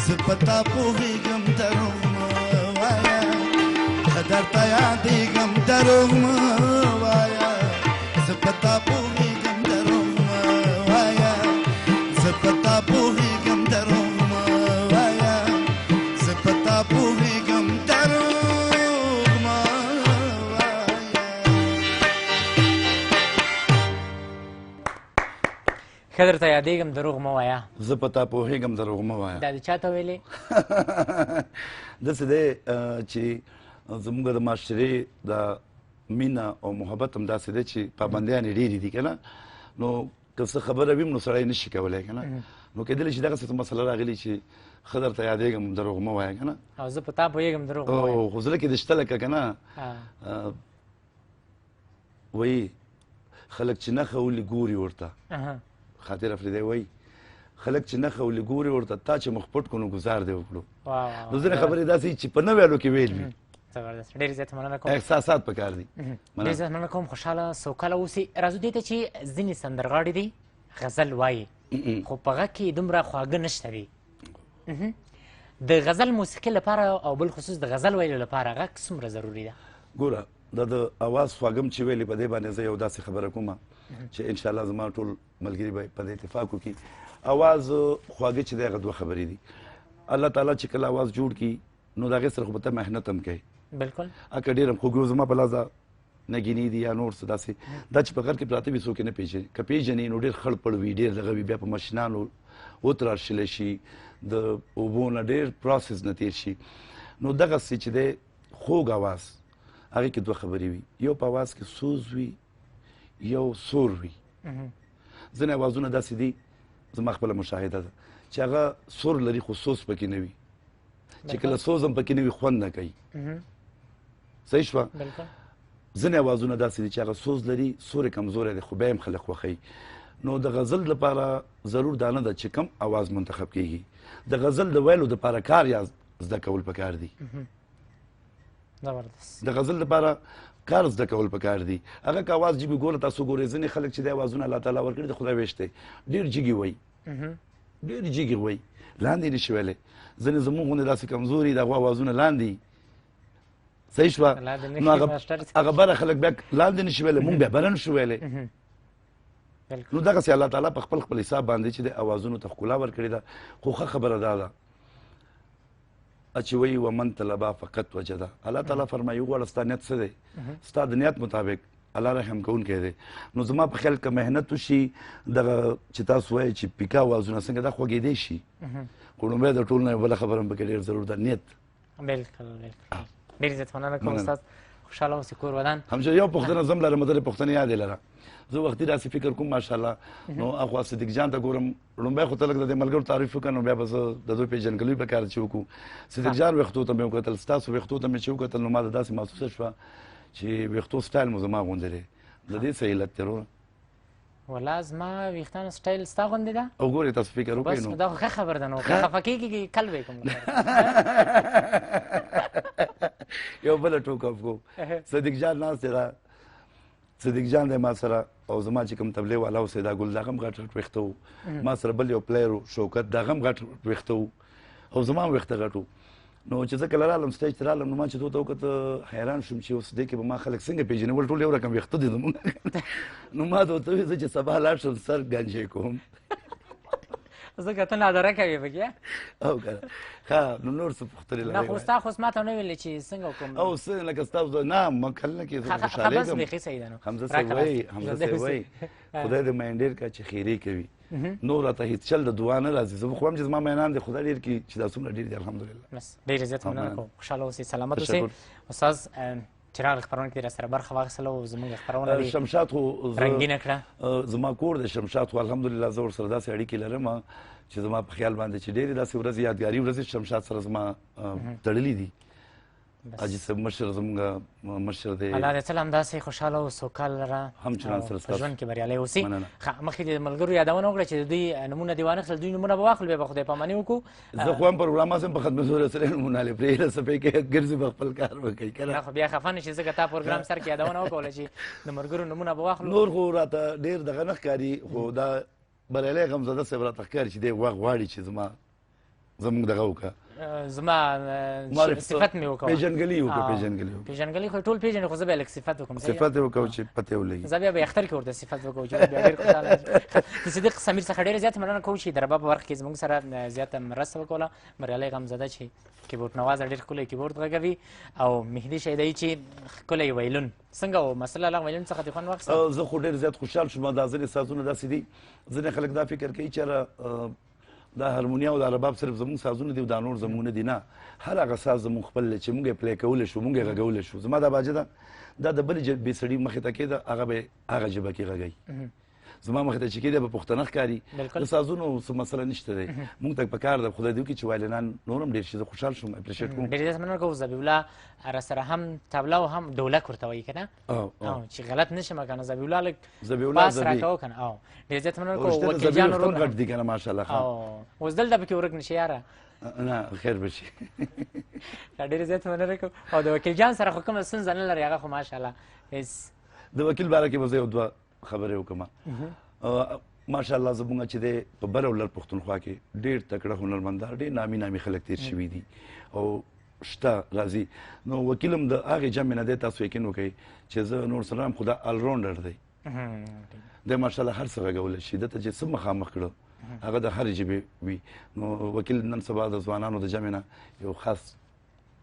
S3: زه په تا پوهېږم دروغ مه وایه ښه درته یادېږم دروغ مه وایه زه په تا پوهېږم دروغ مه وایه زه په تا پوهېږم دروغ مه وایه زه په تا پوهېږم دروغ مه وایه
S1: ښه درته یادېږم دروغ مه وایه
S2: زه په تا پوهېږم دروغ مه وایه
S1: دا د چا ته ویلې
S2: داسې دی چې زموږ د معاشرې د مینه او محبت هم داسې دی چې پابندیانې ډېرې دي که نه نو که څه خبره وي نو سړی نشي کولی که نه نو کېدلی شي دغسې څه مسله راغلي چې ښه درته یادېږم دروغ مه وایه که نه
S1: او زه په تا پوهېږم دروغ مه وایه
S2: خو زړه کې دې شته لکه که نه وایي خلک چې نښه ولي ګوري ورته خاطر افریدی وایي خلک چې نښه ولي ګوري ورته تا چې مخ پټ کړو نو ګزار دې وکړو نو ځینې خبرې داسې چې په نه ویلو کې ویل وي
S1: زبردست ډېر زیات مننه کوم
S2: احساسات پکار دي
S1: ډېر زیات مننه کوم خوشحاله سوکاله اوسئ راځو دې ته چې ځینې سندرغاړي دي غزل وایي خو په غږ کې دومره خواږه نشته دي د غزل موسیقي لپاره او بالخصوص د غزل ویلو لپاره غږ څومره ضروري ده
S2: ګوره دا د اواز خواږم چې ویلې په دې باندې زه یو داسې خبره کومه چې انشاءالله زما ټول ملګري به په دې اتفاق وکړي اواز خواږه چې دی هغه دوه خبرې دي الله تعالی چې کله اواز جوړ کړي نو د هغې سره خو به ته محنت هم کوې
S1: بالکل
S2: که ډېر هم خوږ زما په لاس نګینې دي یا نور څه داسې دا چې په غر کې پراته وي څوک یې نه پېژني که پېژني نو ډېر خړ پړ وي ډېر دغه وي بیا په ماشینانو وتراشلی شي د اوبو نه ډېر پروسس نه تېر شي نو دغسې چې دی خوږ اواز هغې کې دوه خبرې وي یو په اواز کې سوز وي یو سور وي ځینې اوازونه داسې دي زما خپله مشاهده ده چې هغه سور لري خو سوز پکې نه وي چې کله سوز هم پکې نه وي خوند نه کوي صحیح شوه ځینې اوازونه داسې دي چې هغه سوز لري سورې کمزوری دی خو بیا هم خلک خوښوي نو د غزل لپاره ضرور دا نه ده چې کم اواز منتخب کیږي د غزل د ویلو دپاره کار یا زده کول پکار دي د غزل لپاره کار زده کول پکار دي هغه که اواز جیبي ګوره تاسو ګورئ ځینې خلک چې دی اوازونه الله تعالی ورکړي د خدای ویش دی ډېر جګي وایي ډېر جګي وایي لاندې نشي ویلی ځینې زموږ غوندې داسې کمزوري د هغو اوازونه لاندې صحیح شوه نو هغه بره خلک بیا لاندې نشي ویلی مونږ بیا بره نشو ویلی نو دغسې الله تعالی په خپل خپل حساب باندې چې د اوازونو ته ښکلا ورکړې ده خو ښه خبره دا ده چې وایي ومن طلبا فقط وجده الله تعالی فرمایي وغواړه ستا نیت څه دی ستا د نیت مطابق الله رحم کوونکی دی نو زما په خیال که محنت وشي دغه چې تاسو وایئ چې پیکا اوازونه څنګه دا خوږېدی شي خو لومبی د ټول نه یو بله خبره هم پکې ډېر ضرور ده نیت
S1: بالکل ډېر زیات مننه کوم استاد خوشحاله اوسې کور ودان
S2: همشه یو پوښتنه زه هم لرم دلې پوښتنې یادې لره زه وختي داسې فکر کوم ماشاءالله نو اخوا صدیق جان ته ګورم لومبی خو ته لږ د دې ملګرو تعریف وکړه نو بیا به زه د دوی پېژندګلوي په کار چې وکړو صدیق جان ویښتو ته مې وکتل ستاسو ویښتو ته مې چې وکتل نو ما ته داسې محسوسه شوه چې ویښتو سټایل مو زما غوندې دی د دې څه علت دی وروره
S1: والله زما ویښتانو سټایل ستا غوندې ده
S2: او ګورې تاسو فکر وکړئ نو
S1: بس دا خو ښه خبر ده نو که خفه کېږي کل به یې کوم
S2: یو بله ټوکه وکړو صدیق جان ناست دی صدیق جان دی ما سره او زما چې کوم تبلیغ والا و سیدا ګل د هغه هم غټ غټ ویښته و ما سره بل یو پلیر و شوکت د هغه هم غټ ویښته و او زما هم ویښته غټ و نو چې زه کله رالم سټیج ته رالم نو ما چې دوی ته وکته حیران شوم چې اوس دې کې به ما خلک څنګه پېژني ول ټول یو رقم ویښته دي زمونږ نو ما ته ورته وویل زه چې سبا لاړ شم سر ګنجې کوم
S1: ځکه ته نادره کوې پکې
S2: او که ښه نو نور څه پوښتنې
S1: نه خو ستا خو ما ته ونه ویلې چې څنګه وکړم
S2: او څه لکه ستاسو نه ما کله نه کې زه خوشحالېږم
S1: بیخي صحیح ده نو
S2: حمزه صاحب وایي خدای دې مین ډېر کا چې خیرې کوي نور راته هېڅ چل د دعا نه راځي زه خو هم چې زما مینان دي خدای ډېر کړي چې دا څومره ډېر دي الحمدلله
S1: بس ډېر زیات مننه کوم خوشحاله اوسئ سلامت اوسئ استاد چې راغلی خپرونه کې راسره برخه واخیستله او زموږ خپرونه دې
S2: شمشاد خو
S1: رنګینه کړه
S2: زما کور دی شمشاد خو الحمدلله زه ورسره داسې اړیکې لرم چې زما په خیال باندې چې ډېرې داسې ورځې یادګاري ورځې شمشاد سره زما تړلي دي حاجي صاحب مشر زموږ مشر دی
S1: الله دې تل همداسې خوشحاله او سوکال لره
S2: همچنان سره
S1: په ژوند کې بریالی اوسئ مخکې د ملګرو یادونه وکړه چې د دوی نومونه دې وانخیستل دوی نومونه به واخلو بیا به خدای پاماني وکړو
S2: زه خو هم پروګرام هم په خدمت رسولی نومونه لې پرېږده څه پې کې ګرځي به خپل کار وکړي که
S1: نه خو بیا خفه نه شي ځکه تا پروګرام سر کې یادونه وکوله چې د ملګرو نومونه به واخلو
S2: نور خو راته ډېر دغه نه ښکاري خو دا بریالی غمزده صاحب راته ښکاري چې دی غواړي چې زموږ دغه وکړه
S1: زما صفت مې وکړه
S2: پېژندګلي وکړه
S1: پېژندګلي خو ټول پېژني خو زه بیا لږ صفت وکړم
S2: صفت یې وکړو چې پته یې ولګي
S1: زه بیا به اختر کې ورته صفت وکړو چې بیا ډېر خوشحاله د صدیق سمیر څخه ډېره زیاته مننه کوو چې د رباب په برخه کې زموږ سره زیاته مرسته وکړله بریالی غمزده چې کیبورډ نوازه ډېر ښکلی کیبورډ غږوي او مهدي شیدایي چې ښکلی ویلون څنګه و مسله هغه ویلون څخه دې خوند واخیسته
S2: زه خو ډېر زیات خوشحال شوم دا ځینې سازونه داسې دي ځینې خلک دا فکر کوي چې دا هارمونیا او دا رباب صرف زموږ سازونه دي او دا نور زموږ نه دي نه هر هغه ساز زموږ خپل دی چې موږ یې پلی کولی شو موږ یې غږولی شو زما دا باجه ده دا د بلې بې سړي مخې ته کېده هغه به هغه ژبه کې غږوي زما مخې ته چې کېدی به پښتانه ښکاري د سازونو څه مسله نشته دی موږ ته په کار ده خدای دې وکړي چې وایلنان نور هم ډېر شي زه خوشحال شوم اپریشیټ کوم
S1: ډېر زیات مننه کوو ذبیح راسره هم طبله او هم ډولک ورته وایي که نه چې غلط نه شم که نه ذبیح الله لږ باس راکوه که نه ډېر زیات مننه کوو وکیل جان ورور
S2: غټ دي که نه ماشاءالله
S1: اوس دلته پکې ورک نه شي یاره
S2: نه خیر به شي
S1: ډېر زیات مننه کوو او د وکیل جان سره خو کومه ستونزه نه لري هغه خو ماشاءالله
S2: د وکیل باره کې به زه یو دوه خبرې وکړم ماشاءالله زموږ چې دی په بر او لر پښتونخوا کې ډېر تکړه هنرمندان ډېر نامي نامي خلک تېر شوي دي او شته راځي نو وکیل هم د هغې جمع نه دی تاسو یقین وکړئ چې زه نور سره هم خو دا الراونډر دی دی ماشاءالله هر څه غږولی شي دته چې څه مخامخ کړه هغه د هرې ژبې وي نو وکیل نن سبا د ځوانانو د جمع نه یو خاص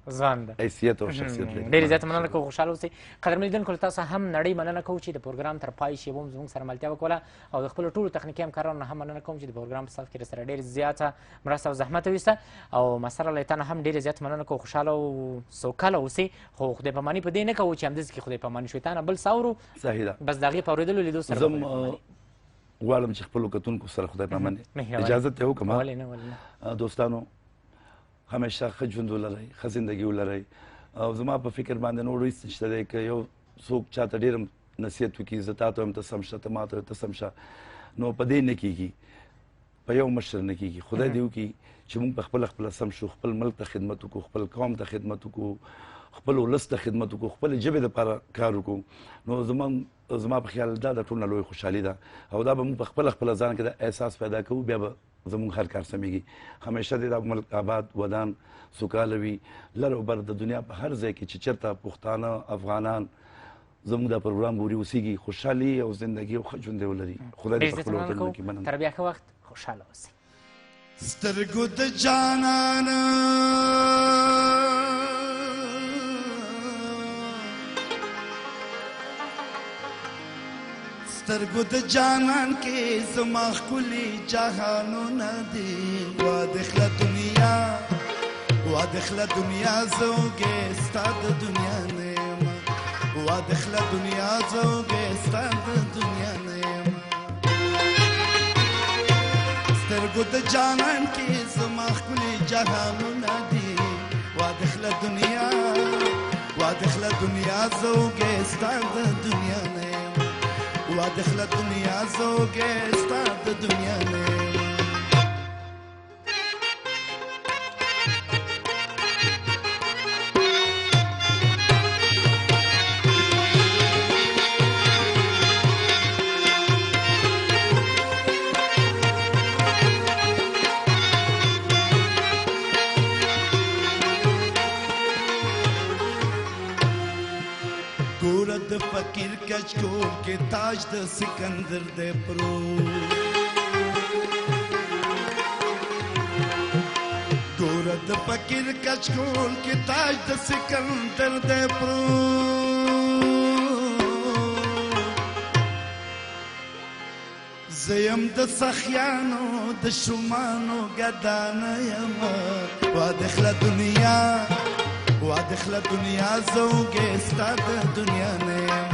S1: ځوان ده
S2: حیثیت او شخصیت لري.
S1: ډېرې زیاته مننه کوو، خوشحاله اوسئ. قدرمن لیدونکو له تاسو هم نړۍ مننه کوو چې د پروګرام تر پای شېبو هم زموږ سره ملتیا وکړه، او د خپلو ټولو تخنیکي همکارانو نه هم مننه کوم چې د پروګرام په صف کې راسره ډېرې زیاته مرسته او زحمت وویسته، او مسره له تا نه هم ډېرې زیاته مننه کوو. خوشحاله او سوکاله اوسئ، خو خدای پاماني په دې نه کوو چې همداسې کې خدای پاماني شوي، تا نه بل څه اورو
S2: صحیح ده.
S1: بس د هغې په اورېدلو لیدو سره
S2: زه غواړم چې خپلو کتونکو سره خدای پاماني اجازه ته وکړم.
S1: ولې نه ولې نه
S2: دوستانو همیشه ښه ژوند ولرئ، ښه زندګي ولرئ، او زما په فکر باندې نور هېڅ نشته دی که یو څوک چاته ډېر نصیحت وکړي، زه تا ته وایم ته سم شه، ته ما ته ته سم شه، نو په دې نه کېږي، په یو مشر نه کېږي. خدای دې وکړي چې موږ په خپله سم شو، خپل ملک ته خدمت وکړو، خپل قوم ته خدمت وکړو، خپل ولس ته خدمت وکړو، خپل ژبې دپاره کار وکړو. نو زما په خیال دا د ټول نه لوی خوشحالي ده، او دا به موږ په خپله ځان کې دا احساس پیدا کوو، بیا به زموږ هر کار سمیږي. همیشه دې دا ملک آباد ودان سوکاله وي، لر او بر د دنیا په هر ځای کې چې چېرته پښتانه افغانان زموږ دا پروګرام ګوري اوسېږي، خوشحالي او زندګي او ښه ژوند دې ولري. خدای دې په خپلو وطنونو کې مننه.
S1: تر بیا ښه وخت، خوشحاله اوسئ.
S3: سترګو د جانانه سترګو د جانان کې زما ښکلي جهانونه دي، وادخله دنیا وادخله دنیا زوګې ستا د دنیا نه یم، وادخله دنیا زوګې ستا د دنیا نه یم. سترګو د جانان کې زما ښکلي جهانونه دي، وادخله دنیا زوګې ستا د دنیا نه یم، وادخله دنیا زوګې ستا د دنیا نه یم. فقیر کچکول کې تاج د سکندر دې پرو، ګوره د فقیر کچکول کې تاج د سکندر دې پرو، زیم د سخیانو د شمانو ګدانه یم، وادخله دنیا وادخله دنیا زوګې ستا د دنیا نه یم،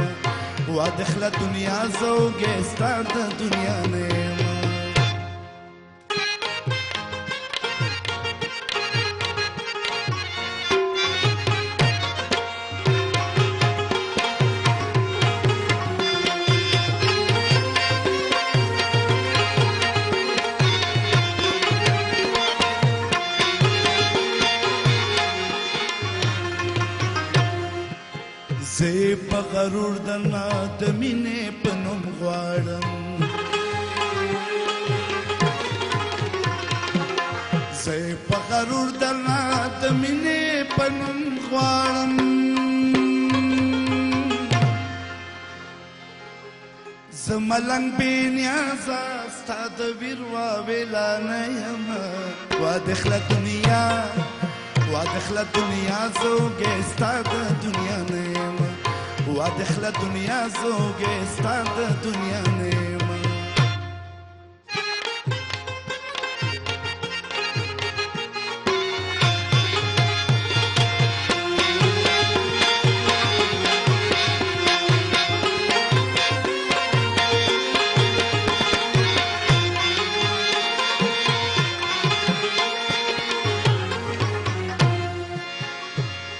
S3: وادخله دنیا زوګې ستا د دنیا نه یم. زه په غرور درنه د مینې په نوم غواړم، زه په غرور درنه د مینې په نوم غواړم، زه ملنګ بې نیازه ستا د ویروا ویلانه یم، وادخله دنیا زوګې ستا د دنیا نه یم، وادخله دنیا زوګې ستا د دنیا نه یم.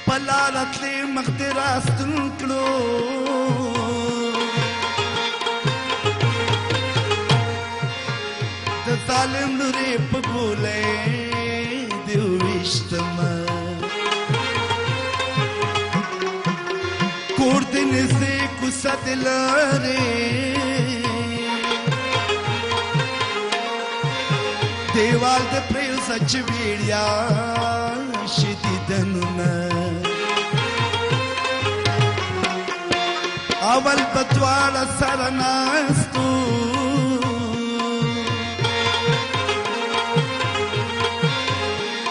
S3: پلارتلی مخ دې راستون کړو، د ظالم لورې په ګولۍ دې وویشتمه، کور دې نږدې کوڅه دې لرې، دیوال دې پرېوځه چې ویړیا شي دیدنونه، اول په دواړه سره ناستو،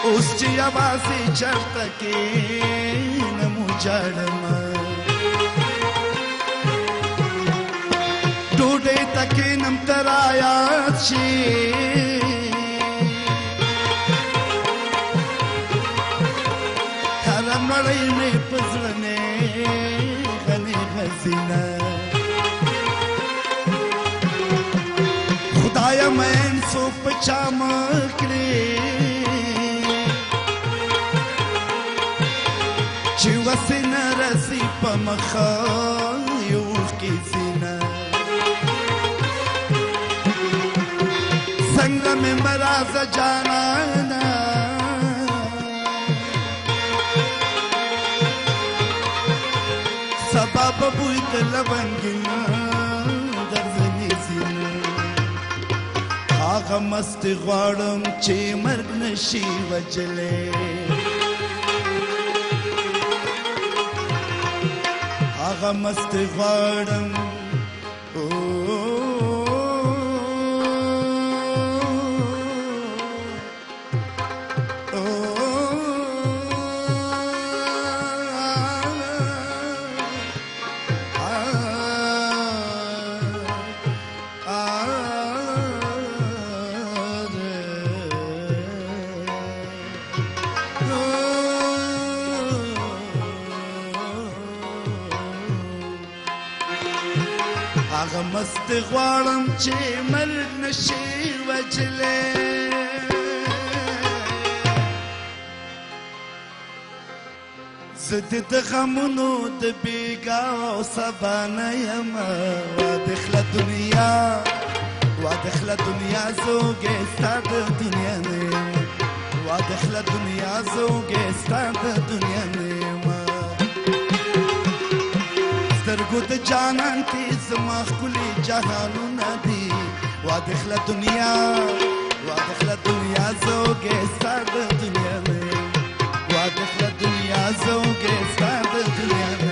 S3: اوس چې یوازې چرته کښېنم وجاړمه ډوډۍ ته کښېنم ته رایاد شي هره نړۍ مې په زړه نیغه نیغه ځینه خدایه مین څوک په چا مه کړې چې وسې نه رسي په مخه یو اوښکې ځینه څنګه مې مرازه جانانه سبا به بوی د لونګینه درځنې ځینه هغه مستې غواړم چې مرګ نشي وجلی هغه مستې غواړم هغه مستې غواړم چې مرګ نشي وجلی زه دې د غمونو د بېګا او سبا نه یمه وادخله دنیا وادخله دنیا زوږې ستا د دنیا نه یمه وادخله دنیا زوږې ستا د دنیا نه یمه سترګو د جانان کې زما ښکلي جهانونه دي وادخله دنیا وادخله دنیا زوږې ستا د دنیا نه وادخله دنیا زوږې ستا د دنیا نه